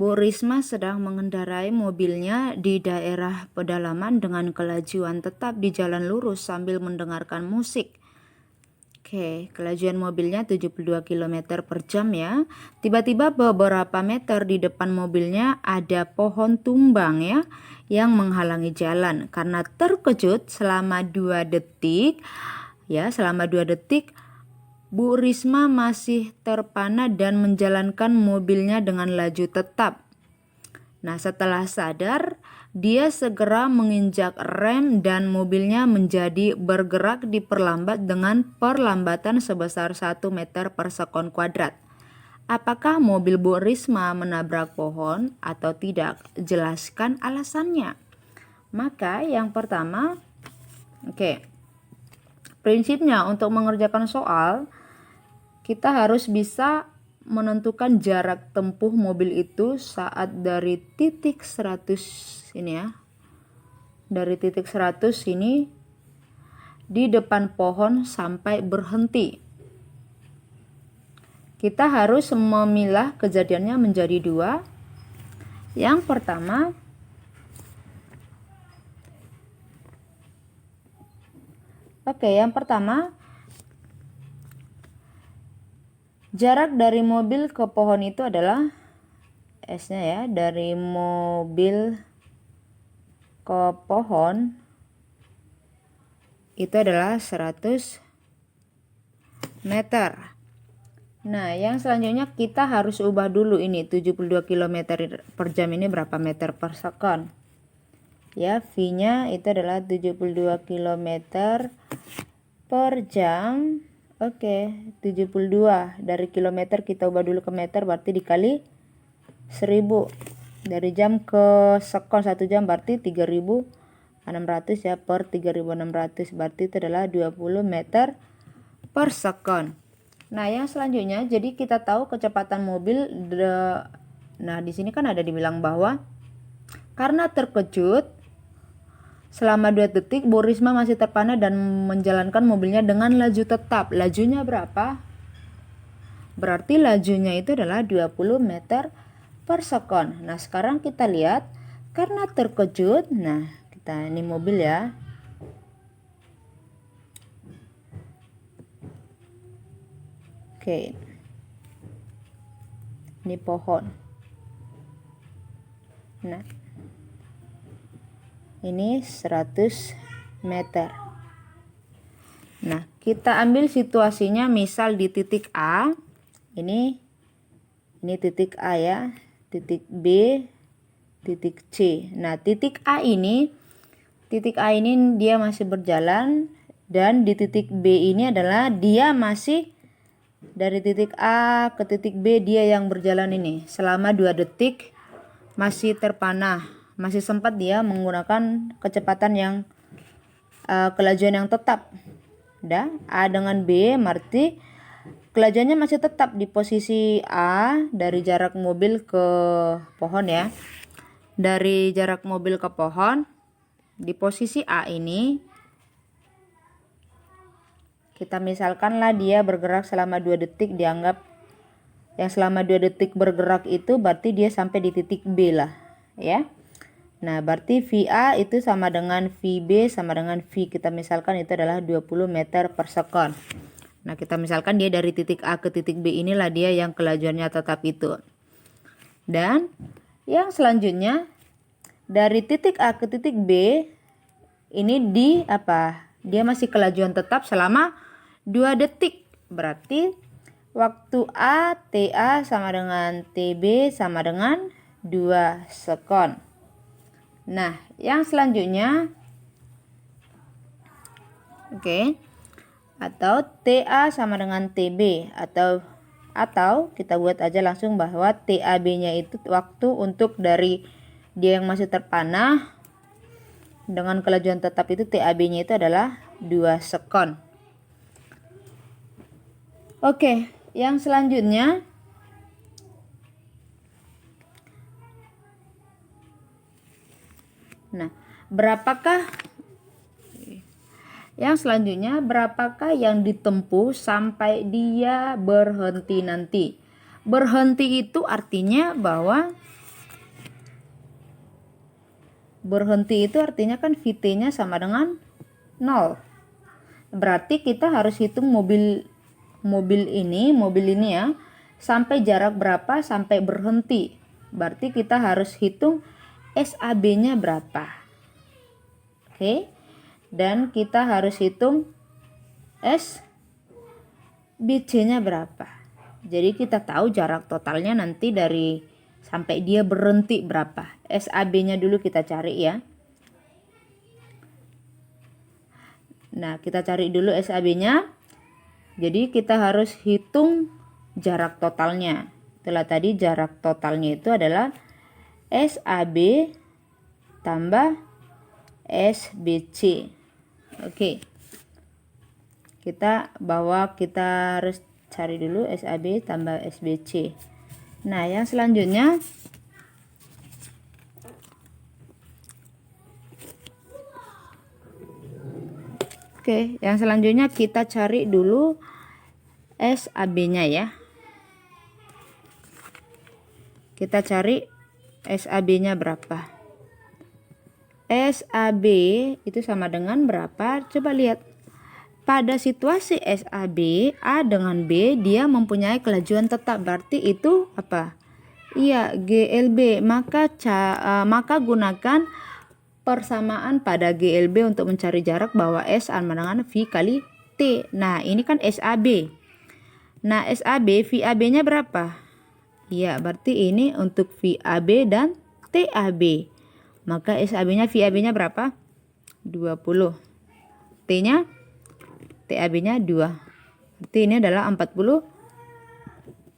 Bu Risma sedang mengendarai mobilnya di daerah pedalaman dengan kelajuan tetap di jalan lurus sambil mendengarkan musik. Oke, kelajuan mobilnya 72 km per jam ya. Tiba-tiba beberapa meter di depan mobilnya ada pohon tumbang ya yang menghalangi jalan. Karena terkejut selama 2 detik Bu Risma masih terpana dan menjalankan mobilnya dengan laju tetap. Nah, setelah sadar, dia segera menginjak rem dan mobilnya menjadi bergerak diperlambat dengan perlambatan sebesar 1 meter per sekon kuadrat. Apakah mobil Bu Risma menabrak pohon atau tidak? Jelaskan alasannya. Maka yang pertama, prinsipnya untuk mengerjakan soal, kita harus bisa menentukan jarak tempuh mobil itu saat dari titik 100 ini ya. Dari titik 100 ini di depan pohon sampai berhenti. Kita harus memilah kejadiannya menjadi 2. Yang pertama, jarak dari mobil ke pohon itu adalah S-nya ya, dari mobil ke pohon itu adalah 100 meter. Nah, yang selanjutnya kita harus ubah dulu ini 72 km per jam ini berapa meter per sekon. Ya, V-nya itu adalah 72 km per jam. 72 dari kilometer kita ubah dulu ke meter, berarti dikali 1000. Dari jam ke sekon 1 jam berarti 3600 ya, per 3600 berarti itu adalah 20 meter per sekon. Nah, yang selanjutnya jadi kita tahu kecepatan mobil nah, di sini kan ada dibilang bahwa karena terkejut selama 2 detik Bu Risma masih terpana dan menjalankan mobilnya dengan laju tetap. Lajunya berapa? Berarti lajunya itu adalah 20 meter per sekon. Nah, sekarang kita lihat karena terkejut. Nah, kita ini mobil ya. Ini pohon. Nah, ini 100 meter. Nah, kita ambil situasinya misal di titik A. Ini titik A ya, titik B, titik C. Nah, titik A ini dia masih berjalan, dan di titik B ini adalah dia masih dari titik A ke titik B, dia yang berjalan ini selama 2 detik masih terpana, masih sempat dia menggunakan kecepatan yang kelajuan yang tetap. A dengan B berarti kelajuannya masih tetap di posisi A dari jarak mobil ke pohon ya. Dari jarak mobil ke pohon di posisi A ini kita misalkanlah dia bergerak selama 2 detik, dianggap yang selama 2 detik bergerak itu berarti dia sampai di titik B lah ya. Nah, berarti VA itu sama dengan VB sama dengan V. Kita misalkan itu adalah 20 meter per sekon. Nah, kita misalkan dia dari titik A ke titik B, inilah dia yang kelajuannya tetap itu. Dan yang selanjutnya dari titik A ke titik B ini dia masih kelajuan tetap selama 2 detik. Berarti Waktu A, TA sama dengan TB sama dengan 2 sekon. Nah, yang selanjutnya, oke, atau TA sama dengan TB, atau kita buat aja langsung bahwa TAB-nya itu waktu untuk dari dia yang masih terpanah dengan kelajuan tetap itu TAB-nya itu adalah 2 sekon. Oke, yang selanjutnya berapakah yang ditempuh sampai dia berhenti nanti? Berhenti itu artinya kan VT-nya sama dengan 0. Berarti kita harus hitung mobil ini ya, sampai jarak berapa sampai berhenti. Berarti kita harus hitung SAB-nya berapa. Oke. Dan kita harus hitung SBC-nya berapa. Jadi kita tahu jarak totalnya nanti dari sampai dia berhenti berapa. SAB-nya dulu kita cari ya. Nah, kita cari dulu SAB-nya. Jadi kita harus hitung jarak totalnya. Itulah tadi jarak totalnya itu adalah SAB tambah SBC. Oke. Kita harus cari dulu SAB tambah SBC. Nah, yang selanjutnya kita cari dulu SAB-nya ya. Kita cari SAB-nya berapa. SAB itu sama dengan berapa? Coba lihat. Pada situasi SAB, A dengan B dia mempunyai kelajuan tetap. Berarti itu apa? Iya, GLB. Maka gunakan persamaan pada GLB untuk mencari jarak bahwa S sama dengan V kali T. Nah, ini kan SAB. Nah, SAB, VAB-nya berapa? Iya, berarti ini untuk VAB dan TAB. Maka SAB-nya, VAB-nya berapa? 20. T-nya, TAB-nya 2. Berarti ini adalah 40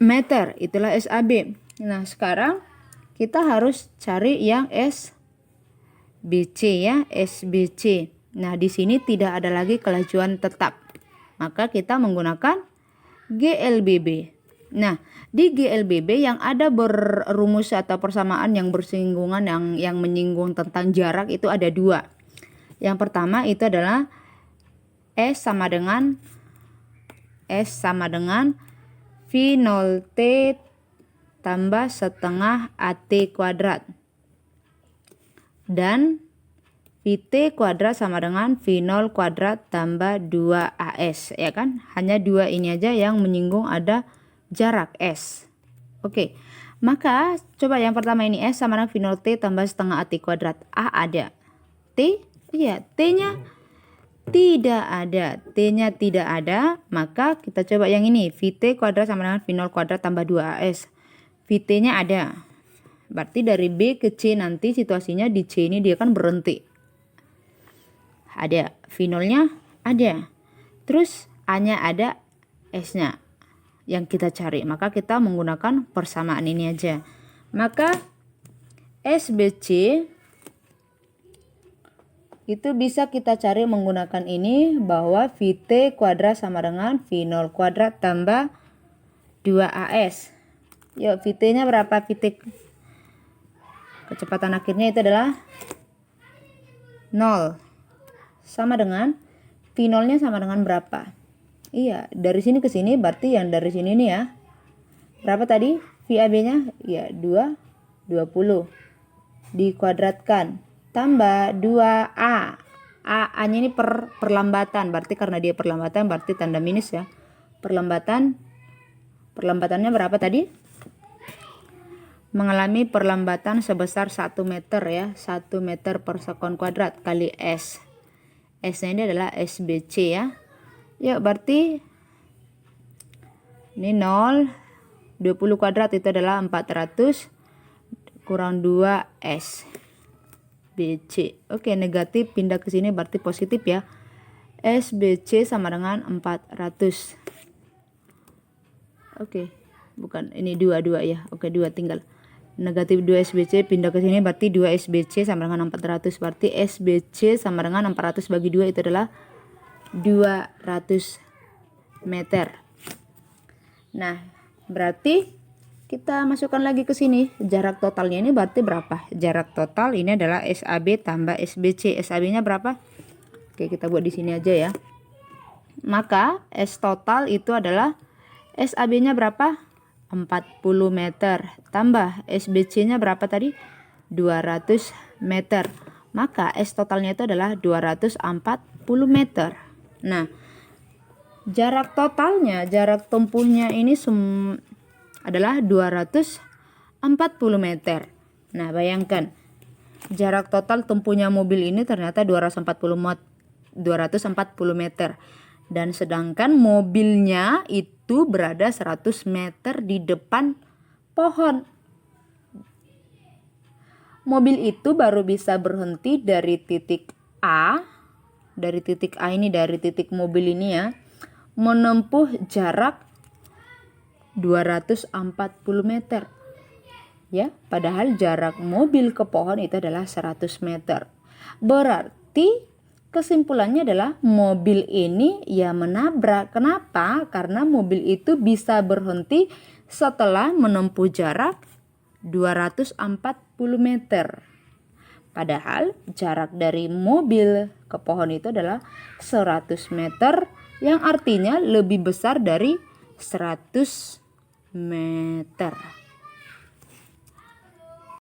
meter. Itulah SAB. Nah, sekarang kita harus cari yang SBC ya, SBC. Nah, di sini tidak ada lagi kelajuan tetap. Maka kita menggunakan GLBB. Nah, di GLBB yang ada berumus atau persamaan yang bersinggungan yang menyinggung tentang jarak itu ada 2. Yang pertama itu adalah S sama dengan V0T tambah setengah AT kuadrat. Dan VT kuadrat sama dengan V0 kuadrat tambah 2AS, ya kan? Hanya 2 ini aja yang menyinggung ada jarak S. Oke, maka coba yang pertama ini S sama dengan V0T tambah setengah AT kuadrat. A ada. T? Iya, T-nya tidak ada. T-nya tidak ada, maka kita coba yang ini. VT kuadrat sama dengan V0 kuadrat tambah 2AS. VT-nya ada. Berarti dari B ke C nanti situasinya di C ini dia kan berhenti. Ada. V0-nya ada. Terus A-nya ada, S-nya yang kita cari. Maka kita menggunakan persamaan ini aja. Maka SBC itu bisa kita cari menggunakan ini, bahwa VT kuadrat sama dengan V0 kuadrat tambah 2AS. Yuk, VT-nya berapa? VT kecepatan akhirnya itu adalah 0. Sama dengan V0-nya sama dengan berapa? Iya, dari sini ke sini berarti yang dari sini nih ya. Berapa tadi? VAB-nya? Iya, 20. Dikuadratkan. Tambah 2A. A-nya ini perlambatan. Berarti karena dia perlambatan berarti tanda minus ya. Perlambatannya berapa tadi? Mengalami perlambatan sebesar 1 meter ya. 1 meter per sekon kuadrat kali S. S-nya ini adalah SBC ya. Ya, berarti Ini 0, 20 kuadrat itu adalah 400 kurang 2S BC. Oke, negatif pindah ke sini berarti positif ya. SBC sama dengan 400. Oke, bukan ini 2 ya. Oke, 2 tinggal. Negatif 2 SBC pindah ke sini berarti 2 SBC sama dengan 400. Berarti SBC sama dengan 400 bagi 2 itu adalah 200 meter. Nah, berarti kita masukkan lagi ke sini. Jarak totalnya ini berarti berapa? Jarak total ini adalah SAB tambah SBC. SAB-nya berapa? Oke, kita buat di sini aja ya. Maka S total itu adalah SAB-nya berapa? 40 meter. Tambah SBC-nya berapa tadi? 200 meter. Maka S totalnya itu adalah 240 meter. Nah, jarak totalnya, jarak tempuhnya ini adalah 240 meter. Nah, bayangkan jarak total tempuhnya mobil ini ternyata 240 meter. Dan sedangkan mobilnya itu berada 100 meter di depan pohon. Mobil itu baru bisa berhenti dari titik A. Dari titik A ini, dari titik mobil ini ya, menempuh jarak 240 meter. Ya, padahal jarak mobil ke pohon itu adalah 100 meter. Berarti kesimpulannya adalah mobil ini ya menabrak. Kenapa? Karena mobil itu bisa berhenti setelah menempuh jarak 240 meter. Padahal jarak dari mobil ke pohon itu adalah 100 meter, yang artinya lebih besar dari 100 meter.